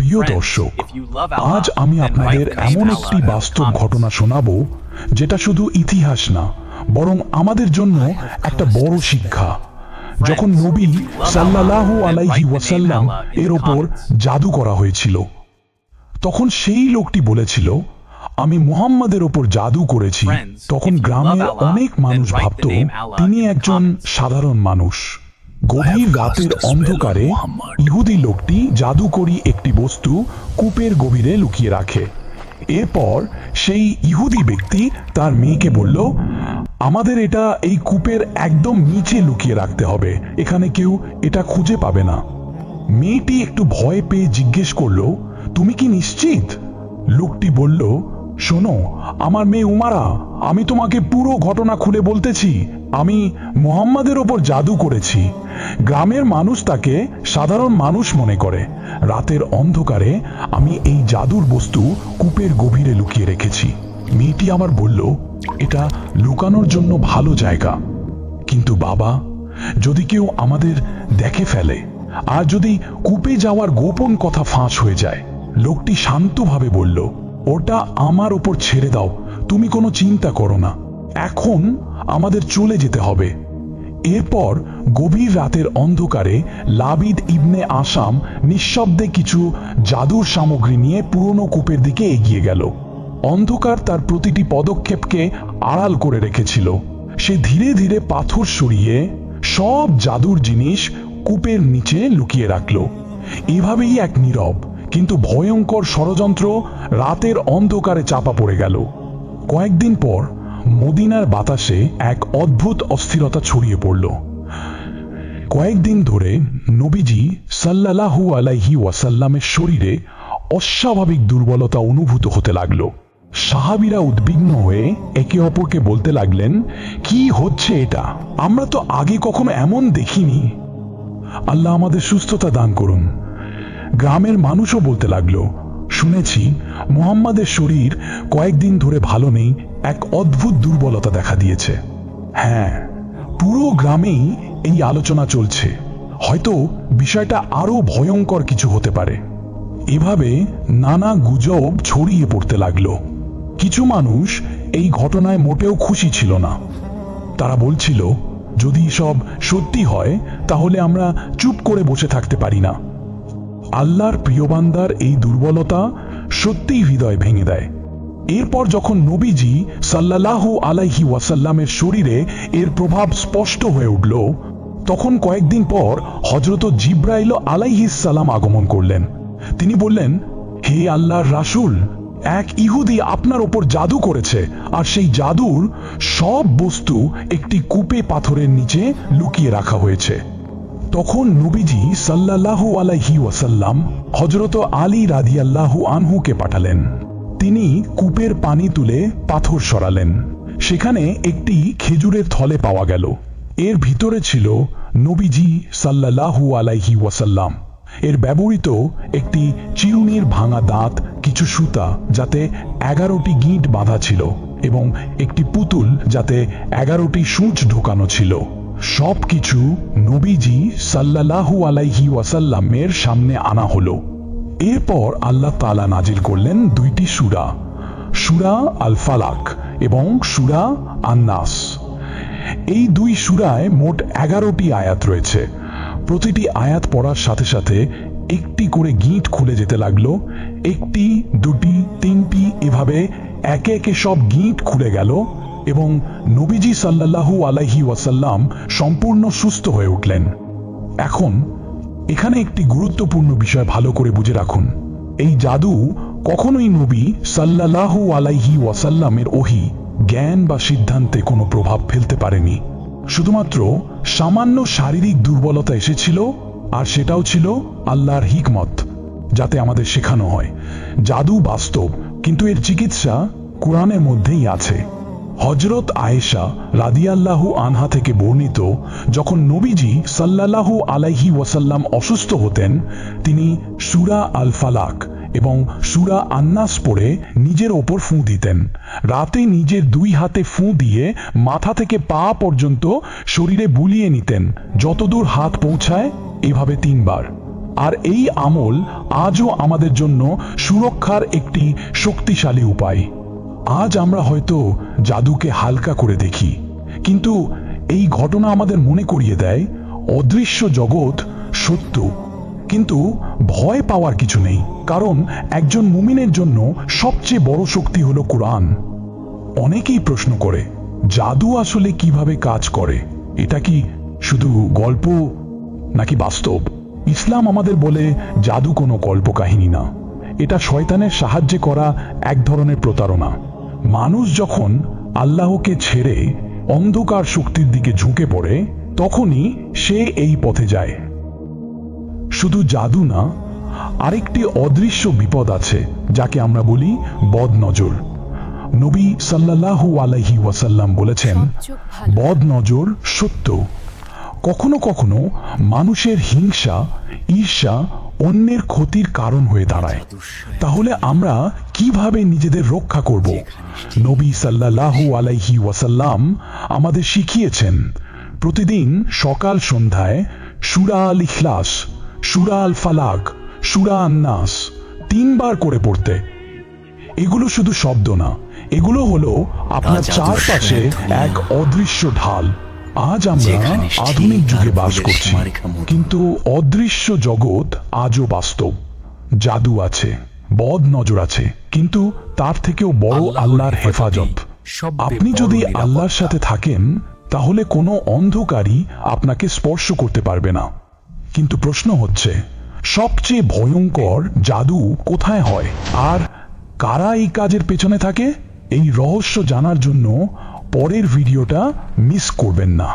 প্রিয় দর্শক, আজ আমি আপনাদের এমন একটি বাস্তব ঘটনা শোনাব যেটা শুধু ইতিহাস না, বরং আমাদের জন্য একটা বড় শিক্ষা। যখন নবী সাল্লাল্লাহু আলাইহি ওয়াসাল্লাম এর ওপর জাদু করা হয়েছিল, তখন সেই লোকটি বলেছিল, আমি মুহাম্মাদের ওপর জাদু করেছি। তখন গ্রামের অনেক মানুষ ভাবত তিনি একজন সাধারণ মানুষ। গভীর রাতের অন্ধকারে ইহুদি লোকটি জাদুকরী একটি বস্তু কূপের গভীরে লুকিয়ে রাখে। এরপর সেই ইহুদি ব্যক্তি তার মেয়েকে বলল, আমাদের এটা এই কূপের একদম নিচে লুকিয়ে রাখতে হবে, এখানে কেউ এটা খুঁজে পাবে না। মেয়েটি একটু ভয় পেয়ে জিজ্ঞেস করল, তুমি কি নিশ্চিত? লোকটি বলল, শোনো আমার মেয়ে উমারা, আমি তোমাকে পুরো ঘটনা খুলে বলতেছি। আমি মুহাম্মাদের ওপর জাদু করেছি। গ্রামের মানুষ তাকে সাধারণ মানুষ মনে করে। রাতের অন্ধকারে আমি এই জাদুর বস্তু কূপের গভীরে লুকিয়ে রেখেছি। মেয়েটি আবার বলল, এটা লুকানোর জন্য ভালো জায়গা, কিন্তু বাবা, যদি কেউ আমাদের দেখে ফেলে আর যদি কূপে যাওয়ার গোপন কথা ফাঁস হয়ে যায়। লোকটি শান্তভাবে বলল, ওটা আমার ওপর ছেড়ে দাও, তুমি কোনো চিন্তা করো না, এখন আমাদের চলে যেতে হবে। এরপর গভীর রাতের অন্ধকারে লাবিদ ইবনে আসাম নিঃশব্দে কিছু জাদুর সামগ্রী নিয়ে পুরনো কূপের দিকে এগিয়ে গেল। অন্ধকার তার প্রতিটি পদক্ষেপকে আড়াল করে রেখেছিল। সে ধীরে ধীরে পাথর সরিয়ে সব জাদুর জিনিস কূপের নিচে লুকিয়ে রাখল। এভাবেই এক নীরব কিন্তু ভয়ঙ্কর ষড়যন্ত্র রাতের অন্ধকারে চাপা পড়ে গেল। কয়েকদিন পর মদিনার বাতাসে এক অদ্ভুত অস্থিরতা ছড়িয়ে পড়ল। কয়েকদিন ধরে নবীজি সাল্লাল্লাহু আলাইহি ওয়াসাল্লামের শরীরে অস্বাভাবিক দুর্বলতা অনুভূত হতে লাগল। সাহাবীরা উদ্বিগ্ন হয়ে একে অপরকে বলতে লাগলেন, কি হচ্ছে এটা? আমরা তো আগে কখনো এমন দেখিনি। আল্লাহ আমাদের সুস্থতা দান করুন। গ্রামের মানুষও বলতে লাগলো, শুনেছি মুহাম্মাদের শরীর কয়েকদিন ধরে ভালো নেই, এক অদ্ভুত দুর্বলতা দেখা দিয়েছে। হ্যাঁ, পুরো গ্রামেই এই আলোচনা চলছে, হয়তো বিষয়টা আরো ভয়ঙ্কর কিছু হতে পারে। এভাবে নানা গুজব ছড়িয়ে পড়তে লাগলো। কিছু মানুষ এই ঘটনায় মোটেও খুশি ছিল না। তারা বলছিল, যদি সব সত্যি হয় তাহলে আমরা চুপ করে বসে থাকতে পারি না। আল্লাহর প্রিয় বান্দার এই দুর্বলতা সত্যিই হৃদয় ভেঙে দেয়। এরপর যখন নবীজি সাল্লাল্লাহু আলাইহি ওয়াসাল্লামের শরীরে এর প্রভাব স্পষ্ট হয়ে উঠল, তখন কয়েকদিন পর হযরত জিবরাইল আলাইহিস সালাম আগমন করলেন। তিনি বললেন, হে আল্লাহর রাসূল, এক ইহুদি আপনার ওপর জাদু করেছে, আর সেই জাদুর সব বস্তু একটি কূপে পাথরের নিচে লুকিয়ে রাখা হয়েছে। তখন নবীজি সাল্লাল্লাহু আলাইহি ওয়াসাল্লাম হযরত আলী রাদিয়াল্লাহু আনহুকে পাঠালেন। তিনি কূপের পানি তুলে পাথর সরালেন। সেখানে একটি খেজুরের থলে পাওয়া গেল। এর ভিতরে ছিল নবীজি সাল্লাল্লাহু আলাইহি ওয়াসাল্লাম এর ব্যবহৃত একটি চিরুনির ভাঙা দাঁত, কিছু সুতা যাতে 11টি গিঁট বাঁধা ছিল, এবং একটি পুতুল যাতে 11টি সূঁচ ঢোকানো ছিল। সবকিছু নবীজি সাল্লাল্লাহু আলাইহি ওয়াসাল্লামের সামনে আনা হলো। এরপর আল্লাহ তাআলা নাজিল করলেন দুইটি সূরা, সূরা আল ফালাক এবং সূরা আন-নাস। এই দুই সূরায় মোট 11টি আয়াত রয়েছে। প্রতিটি আয়াত পড়ার সাথে সাথে একটি করে গিঁট খুলে যেতে লাগলো। একটি, দুটি, তিনটি, এভাবে একে একে সব গিঁট খুলে গেল এবং নবীজি সাল্লাল্লাহু আলাইহি ওয়াসাল্লাম সম্পূর্ণ সুস্থ হয়ে উঠলেন। এখন এখানে একটি গুরুত্বপূর্ণ বিষয় ভালো করে বুঝে রাখুন। এই জাদু কখনোই নবী সাল্লাল্লাহু আলাইহি ওয়াসাল্লামের ওহী, জ্ঞান বা সিদ্ধান্তে কোনো প্রভাব ফেলতে পারেনি। শুধুমাত্র সামান্য শারীরিক দুর্বলতা এসেছিল, আর সেটাও ছিল আল্লাহর হিকমত, যাতে আমাদের শেখানো হয় জাদু বাস্তব, কিন্তু এর চিকিৎসা কোরআনের মধ্যেই আছে। হযরত আয়েশা রাদিয়াল্লাহু আনহা থেকে বর্ণিত, যখন নবীজি সাল্লাল্লাহু আলাইহি ওয়াসাল্লাম অসুস্থ হতেন, তিনি সূরা আল ফালাক এবং সূরা আন-নাস পড়ে নিজের ওপর ফুঁ দিতেন। রাতে নিজের দুই হাতে ফুঁ দিয়ে মাথা থেকে পা পর্যন্ত শরীরে বুলিয়ে নিতেন, যতদূর হাত পৌঁছায়, এভাবে 3 বার। আর এই আমল আজও আমাদের জন্য সুরক্ষার একটি শক্তিশালী উপায়। আজ আমরা হয়তো জাদুকে হালকা করে দেখি, কিন্তু এই ঘটনা আমাদের মনে করিয়ে দেয় অদৃশ্য জগৎ সত্য। কিন্তু ভয় পাওয়ার কিছু নেই, কারণ একজন মুমিনের জন্য সবচেয়ে বড় শক্তি হলো কোরআন। অনেকেই প্রশ্ন করে, জাদু আসলে কিভাবে কাজ করে? এটা কি শুধু গল্প নাকি বাস্তব? ইসলাম আমাদের বলে জাদু কোনো গল্প কাহিনী না, এটা শয়তানের সাহায্যে করা এক ধরনের প্রতারণা। মানুষ যখন আল্লাহকে ছেড়ে অন্ধকার শক্তির দিকে ঝুঁকে পড়ে, তখনই সে এই পথে যায়। শুধু জাদু না, আরেকটি অদৃশ্য বিপদ আছে যাকে আমরা বলি বদনজর। নবী সাল্লাল্লাহু আলাইহি ওয়াসাল্লাম বলেছেন, বদনজর সত্য। কখনো কখনো মানুষের হিংসা, ঈর্ষা অন্যের ক্ষতির কারণ হয়ে দাঁড়ায়। তাহলে আমরা কিভাবে নিজেদের রক্ষা করব? নবী সাল্লাল্লাহু আলাইহি ওয়াসাল্লাম আমাদের শিখিয়েছেন প্রতিদিন সকাল সন্ধ্যায় সূরা আল ইখলাস, সূরা আল ফালাক, সূরা আন নাস 3 বার করে পড়তে। এগুলো শুধু শব্দ না, এগুলো হলো আপনার চারপাশে এক অদৃশ্য ঢাল। আজ আমরা আধুনিক যুগে বাস করছি, কিন্তু অদৃশ্য জগৎ আজও বাস্তব। জাদু আছে, বদ নজর আছে, কিন্তু তার থেকেও বড় আল্লাহর হেফাজত। আপনি যদি আল্লাহর সাথে থাকেন, তাহলে কোনো অন্ধকারই আপনাকে স্পর্শ করতে পারবে না। কিন্তু প্রশ্ন হচ্ছে, সবচেয়ে ভয়ঙ্কর জাদু কোথায় হয়, আর কারা এই কাজের পেছনে থাকে? এই রহস্য জানার জন্য পরের ভিডিওটা মিস করবেন না।